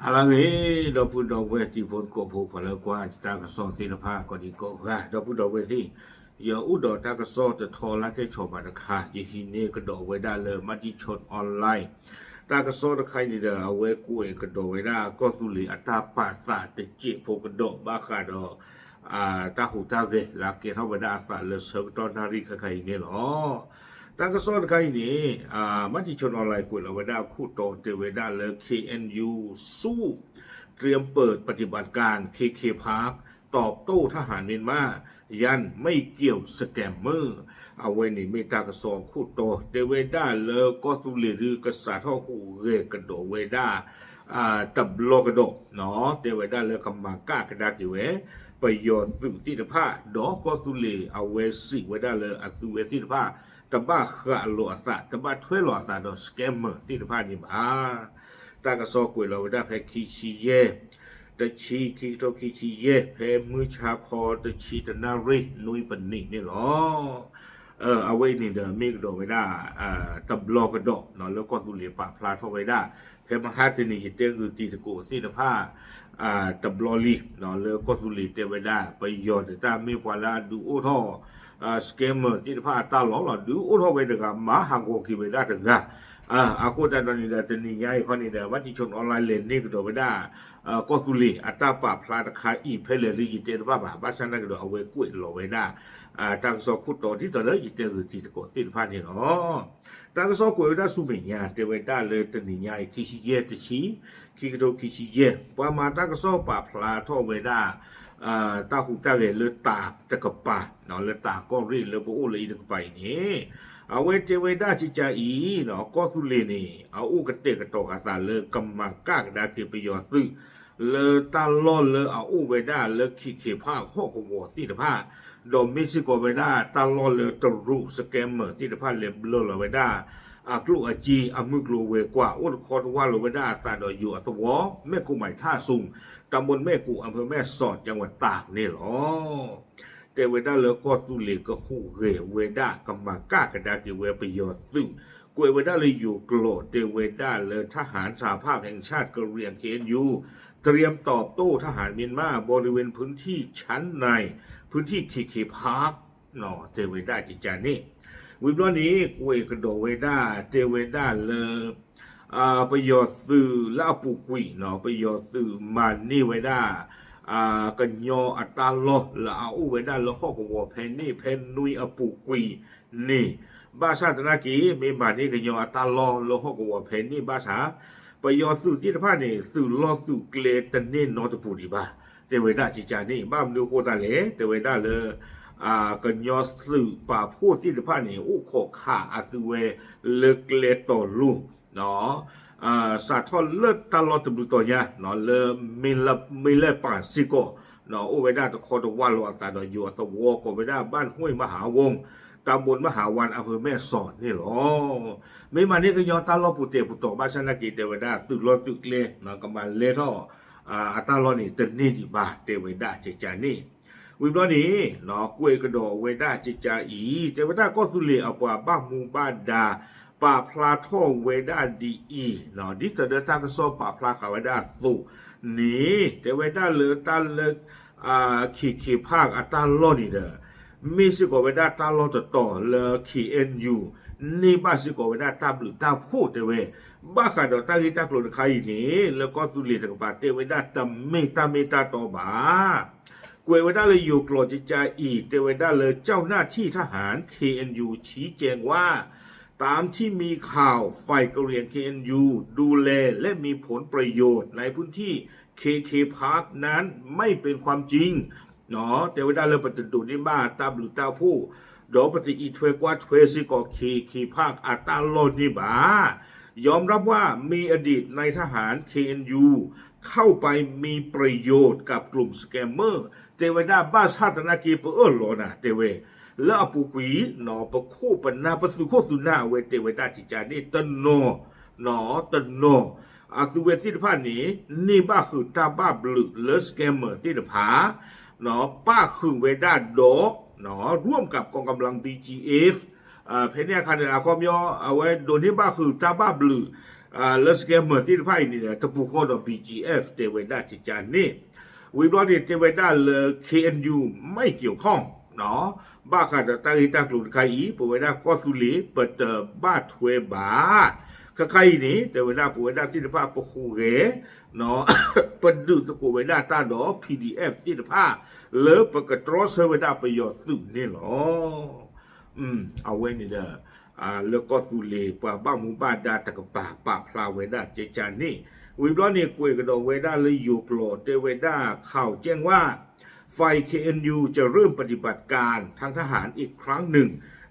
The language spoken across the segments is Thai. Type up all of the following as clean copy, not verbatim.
Halangi dopu dowe ti pon ko phu phala kwa ta ka so ti na pha ko di ko ga dopu dowe ti yo u do ta ka so te tho la ke cho ba ta kha yi hi ne ka do we da le ma ti chot online ta ka so ta khai ni da we ku e ka do we da ko su li ata pa sa te chi pho ka do ba kha do ta hu ta ge la ke tho ba da sa le so to na ri kha khai ne lo ta ka so ta khai ni ma ti chot online ku la we da khu to te we da le KNU สู้เตรียมเปิดปฏิบัติการ KK Park ตอบโต้ทหารเมียนมายันไม่เกี่ยวสแกมเมอร์เอาไว้ในเมตากระสองคู่โตเดเวด้าเลก็ตุเลรือกษาท่อหูเรกระโดเวด้าตับโลกระโดเนาะเดเวด้าเลกำมาก้ากระดากิเวไปยอนสุติภาดอก็ตุเลเอาเวสิเวด้าเลอสุเวติภาตบ้าขะหลอสะตบ้าถ้วยหลอสะดอสแกมเมอร์ติภานี่มาตากระสอกวยเราได้แพ้คีชีเย่ตะชีคีโตคีชีเย่แพ้มือชาคอตะชีตะนารินุยปนินี่หรอเอาไว้นี่เดอมีกระโดไว้ได้ตับลอกระโดเนาะแล้วก็ตุเลียปากพลาดเข้าไว้ได้แพ้มหาเทนีเตงคือตีตะโกตีตะผ้าตับลอลีเนาะแล้วก็ตุเลียเตไว้ได้ไปยอดแต่ตามีพลาดูโอ้ท่อสแกมเมอร์ตีตะผ้าตาหลอกหลอดูโอ้ท่อไว้เด็กมาหางโกคีไว้ได้ถึงกันอาคูแต่ตอนนี้เดี๋ยวจะนี่ย้ายข้อนี้เดี๋ยววัชิชนออนไลน์เลนนี่ก็โดนไปได้ก็ตุลีอัตราปรับพลาดคาอีเพลเลรียิเตอร์บ้าบ้าฉันนั่นก็โดนเอาไว้กุ้ยหล่อไว้ได้ตั้งสอบคุดต่อที่ต่อเลยยิเตอร์คือที่ตะโกนติดพันนี่เนาะตั้งสอบกุ้ยได้สุเมียเดี๋ยวไปได้เลยตอนนี้ย้ายคิชิเย่ตะชีคิกโดคิชิเย่พอมาตั้งสอบปรับพลาดท่อไว้ได้ตาหูตาเกลือตาตะกปาเนาะเลือตาก็รีเลือปูเลยตะกไปนี่เอาไว้เจเวด้าจิจาอีเนาะก็สุเลนี่เอาอุกเตกตอกาตาเลกำมากากดาเกปยอซึเลตาลอนเลเอาอุเวด้าเลขี้เขผ้าข้อกวอติดผ้าดอมิซิโกเวด้าตาลอนเลตรุสแกมเมอร์ติดผ้าเลเบลอเวด้ากลูอาจีอามึกโลเวกว่าอุดคอตว่าโลเวด้าตาดออยู่อัตวอแม่กูใหม่ท่าซุงตำบลแม่กูอำเภอแม่สอดจังหวัดตากนี่หรอแต่เวด้าเลก็ตุเลก็คู่เรเวด้ากำมากากระดากิเวไปยอซึ่งกวยเวด้าเลยอยู่โกรธเตเวด้าเลทหารสหภาพแห่งชาติกะเหรี่ยงKNUเตรียมตอบโต้ทหารเมียนมาบริเวณพื้นที่ชั้นในพื้นที่KK Parkเนาะเตเวด้าจิจานี่วิบล้อนี้กวยกระโดเวด้าเตเวด้าเลไปยอซึ่งลาปุกุยเนาะไปยอซึ่งมันนี่เวด้ากันยออัตาลอละเอาไว้ได้ละข้อของเพนนี่เพนนุยอปุกุยนี่บ้าชาตนากีมีบานี่กันยออัตาลอละข้อของเพนนี่บ้าชาไปยอสู่ที่ท่านี่สู่ลอสู่เกลตันนี่นอตปูดีบ้าเจเวด้าจิจานี่บ้ามดูโคตาเลเจเวด้าเลยกันยอสู่ป่าพูดที่ท่านี่อุโคขาอัตเวเลเกลตอลูเนาะสาทอเลิศตลอดตุตัวเนี่ยเนาะเลมิเลป่าซิโกเนาะโอเวด้าตะคอตะวันลอตาดอยัวตะวอโกเวด้าบ้านห้วยมหาวงตำบลมหาวันอำเภอแม่สอดนี่หรอไม่มานี่ก็ยอตาลอปุเตปุโตบ้านชนะกีเตเวด้าตึกรอตึกเลเนาะกำมันเลท่อตาลอนี่ตึกนี่ดีบ้าเตเวด้าเจจานี่วิบล้อนี้เนาะกวยกระโดเวด้าเจจาอีเตเวด้าก็สุเลเอากว่าบ้านมูบ้านดาป่าพลาทอเวด้าดีอีเนาะดิสเดอร์ทางก็สอบป่าพลาคาเวด้าสุนี่แต่เวด้าเลอตาเลขี่ภาคอัตาลอนี่เด้อมีสิกเวด้าตาลอจะต่อเลอKNUนี่บ้าสิกเวด้าตาบลือตาพูดแต่เวบ้าขาดตาลิตากลนใครนี่แล้วก็ตุลีตะกบาเตเวด้าตาเมตาต่อบากวยเวด้าเลยอยู่กลอจิจาอีเตเวด้าเลยเจ้าหน้าที่ทหาร KNU ชี้แจงว่าตามที่มีข่าวฝ่ายกะเหรี่ยงKNUดูแลและมีผลประโยชน์ในพื้นที่KK Park นั้นไม่เป็นความจริงเนาะแต่เวลาเราปฏิดูนี่บ้าตาบลุตาผู้ดอกปฏิอีทเวกว่าทเวซิกอKK Park อัตาโลนี่บ้ายอมรับว่ามีอดีตในทหาร KNU เข้าไปมีประโยชน์กับกลุ่มสแกมเมอร์เตเวดาบ้าชาตนากีเปอร์โลนะเตเวแล้วอปุกุยหนอปะคู่ปนาปสุโคตุนาเวเตเวดาจิจานี่ตันโนหนอตันโนตุเวติภานี้นี่บ้าคือตาบ้าบลึกเลสแกมเมอร์ที่ผาหนอป้าคือเวดาดอกหนอร่วมกับกองกำลัง BGF เพนเนี่ยคันเดอาคอมยอเอาไว้โดนที่บ้าคือตาบ้าบลึก แล้วสเกมเมอร์ที่ไพ่นี่เนี่ยตะปูข้อดอ BGF เทเวดาจิจานนี่วิบลอดีเทเวดาเลย KNU ไม่เกี่ยวข้องเนาะบ้าขาดตาฮิตากลุนไคอีปเวดาก็ตุลีเปิดบ้าถวยบาใครนี่เทเวดาปเวดาที่ภาพปะคูเกเนาะเปิดดูตะกูเวดาตาดอ PDF ที่ภาพเลิฟปะกระตรอเซเวดาประโยชน์ตื่นนี่หรอเอาไว้นี่เด้อแล้วก็ตุลีปะบ้ามุบ้าดาตะกปะปะพลาเวดาเจจานนี่วิบลอนี่กุยกระดอกเวดาเลยอยู่โกรธเทเวดาข่าวแจ้งว่าไฟ KNU จะเริ่มปฏิบัติการทางทหารอีกครั้งหนึ่ง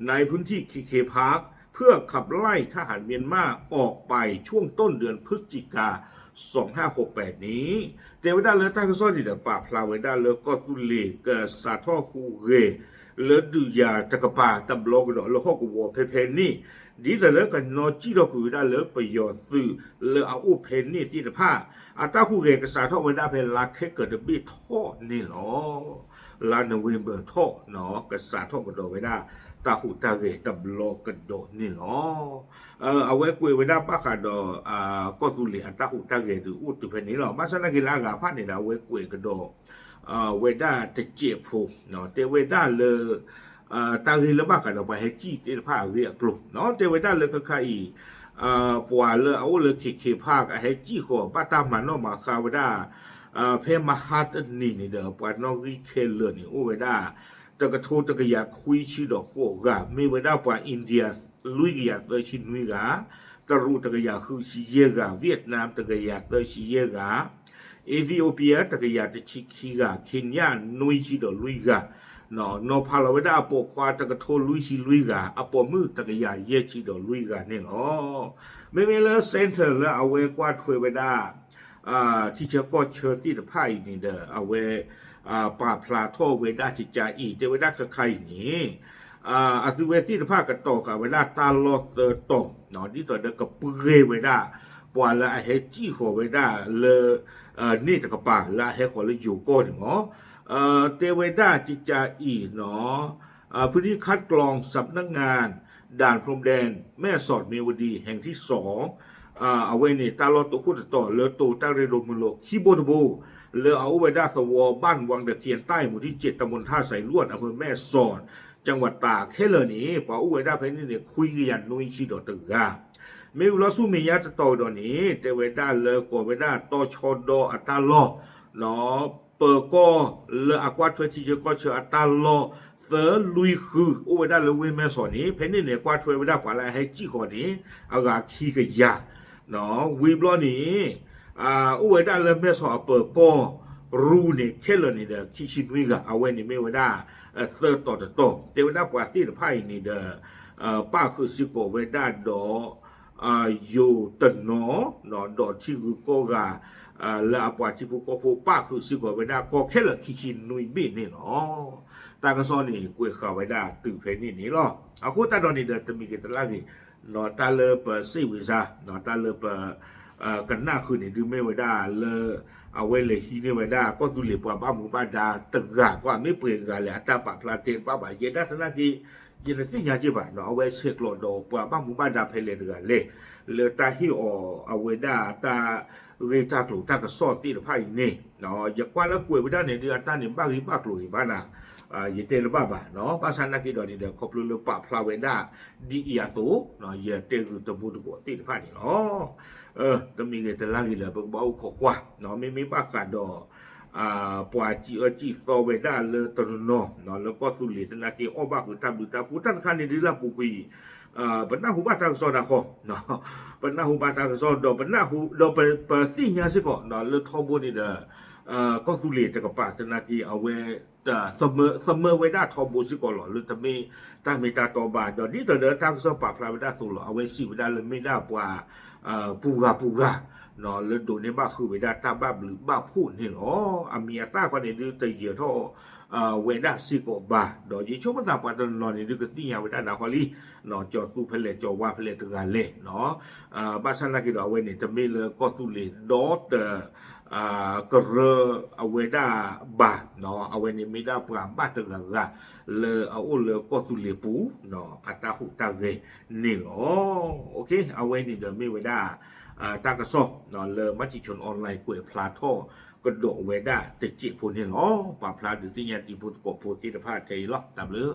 ในพื้นที่เคพาร์คเพื่อขับไล่ทหารเมียนมาออกไปช่วงต้นเดือนพฤศจิกา2568นี้เทวดาเลือใต้ก็ซ่อนดีเดป่าพลาเวดาเลือก็ตุเลกสาท่อคูเรเลือดูยาตะกป่าตะบลอกดอกเลือข้อกวัวเพนี่ดีแต่เลือกันนอจีดอกกูได้เลือประโยชน์ตื่อเลือเอาอุเพนนี่ที่ผ้าอัตราคูเรกสาท่อเวดาเพลาเคเกิดบีท่อนี่หรอลานเวมเบอร์ท่อเนาะกษาท่อกระโดดเวดาตาหูตาเรตะบลอกระโดดนี่หรอเอาไว้กุยเวดาป้าขาดก็ตุลีอัตราหูตาเรตืออุตุเพนนี่หรอมาสนักกีฬากาพันนี่นะเว้กุยกระโดดเวดาจะเจ็บผูเนาะแต่เวดาเลยตาเรละบ้ากันเอาไปให้จี้ที่ผ้าเรียกลุ่มเนาะแต่เวดาเลยก็ใครปวาเลยเอาเลยเคผ้าให้จี้หัวป้าตามมันนอกมาคาเวดาเพมาฮัตนี่เด้อปานอริเคเลนี่โอเวดาตะกะโทตะกะยาคุยชิดอกโคกะมีเวดาปาอินเดียลุยกะยาเตชินุยกะตะรูตะกะยาคือชิเยกะเวียดนามตะกะยาเตชิเยกะเอธิโอเปียตะกะยาตะชิคีกะเคนยานุยชิดอลุยกะเนาะนอพาลาเวดาปอควาตะกะโทลุยชิลุยกะอปอมือตะกะยาเยชิดอลุยกะนี่เนาะไม่เลเซ็นเตอร์แล้วเอาไว้กว่าถวยเวดาที่เชื่อก็เชื่อที่the ไพ่นี่เด้อเอาไว้ป่าพลาโทเวดาจิจาอีเทเวดาใครนี่อธิเวที่the ไพ่กันโตกับเวดาตาลอเตอร์โตเนาะที่ตัวเด็กกับเปรเวดาปวาละเฮจีหัวเวดาเลนี่ตะกป่าละเฮขอเลยอยู่ก้นหมอเทเวดาจิจาอีเนาะพื้นที่คัดกรองสำนักงานด่านพรมแดนแม่สอดเมียวดีแห่งที่2เอาไว้นี่ตาลอตุคุตต่อเลอตูตาเรโดมุโลคีโบตบูเลอเอาไว้ด้าสวบ้านวังเดเทียนใต้หมู่ที่7ตำบลท่าใสลวดอำเภอแม่สอดจังหวัดตากแค่เลยนี้ปอเอาไว้ด้าเพนี่เนี่ยคุยกันนุยชีดอตึกาเมื่อเราสู้มียาจะต่อดอนี้เตเวด้าเลอกไว้ด้าต่อชอดออัตาลอเนาะเปิดก็เลออากวาทเวทีเจก็เชื่ออัตาลอเซอลุยคือเอาไว้ด้าเลเวแม่สอดนี้เพนี่เนี่ยกวาทเวด้าปอะไรให้จี้ขอนี้อากาขี้กะยาเนาะวีบล้อนี้อุเวด้าเริ่มไม่สอบเปิดก็รู้เนี่ยแค่เลยนี่เด้อคิชินวิกะเอาไว้นี่ไม่เวด้าเตอร์ต่อเทวดากว่าที่ไพ่นี่เด้อป้าคือสิโกเวด้าดออยู่ตันเนาะดอที่คือก็กะแล้วปว่าที่พวกก็พวกป้าคือสิโกเวด้าก็แค่เลยคิชินนุยบินนี่เนาะตากระซ้อนนี่กุยข่าวเวด้าตื่นเพลนี่หรอเอาคู่ตาดอนนี่เด้อจะมีกันตลาดนี่นอตาเลเปซีวิซานอตาเลเปกันหน้าคืนนี่ดูไม่ไว้ได้เลเอาไว้เลยที่นี่ไว้ได้ก็ดูเหลือปบ้าหมู่บ้านดาตึกกะกว่าไม่เปลี่ยนกันเลยตาปะพลาเทนป้าบ่ายเย็นได้ทันทีเย็นที่ยาจีบะเนาะเอาไว้เช็คโหลดปบ้าหมู่บ้านดาเพลเดือนเลยเลตาฮิโอเอาไว้ได้ตาเรตากลุ่มตากระสอบที่the ไพ่นี่เนาะอย่ากว่าแล้วกล้วยไว้ได้ในเดือนตาเนี่ยบ้าหรือบ้ากลุ่ยบ้านน่ะยิเตลบ้าบ่าเนาะภาษานักกีฬานี่เดี๋ยวขอบลุปะพลาเวด้าดีอียตัวเนาะยิเตลุตบุตรกว่าที่the ไพ่นี่เนาะจะมีเงินแต่ละกี่เลยเบาขอกว่าเนาะไม่ปากกาดปวาจีโตเวด้าเลยตนเนาะแล้วก็สุริตนาเกอบ้าคือทำดูตาผู้ท่านคันนี่ดีละปุกุยปนหน้าหูบ้าทางโซนาคอเนาะปนหน้าหูบ้าทางโซนดอกปนหน้าหูดอกเปิดสิ่งยาสิก่อนเนาะเลยทอบุนี่เด้อก็สุริจะกับปาตนาเกเอาไว้เสมอเวด้าทอบุสิก่อนหรอหรือทำไมตั้งมีตาตอบาดอกนี้แต่เดินทางโซปาพลาเวด้าสุรเอาไว้สิเวด้าเลยไม่ได้ปว่าปูกาเนาะแล้วโดนในบ้าคือเวด้าตาบ้าหรือบ้าพูดนี่เนาะอามีตาคนนี้ดูแต่เยอะท่อเวด้าสิกบาดอกยี่ชั่วมันตาปัตตนอนนี่ดูก็ตียาเวด้านาคอลีเนาะจอดตู้เพลจอว่าเพลตึงกันเลยเนาะบ้านฉันนักกีฬาเวนี่จะไม่เลยก็ตุลีดอต ก็เรอเอาไว้ได้บาเนาะเอาไว้ในไม่ได้ปราบบ้าตะกะกะเลยเอาเลยก็ตุเลปูเนาะอัตราหุตาเกนี่หรอโอเคเอาไว้นี่เดี๋ยวไม่ไว้ได้ตากระสอบเนาะเลยมัติชนออนไลน์กวยพลาท่อกระโดดไว้ได้แต่จิพูนเห็นอ๋อป่าพลาหรือที่ยันติพูดกบพูดที่ตะพาใจล็อกดับเลย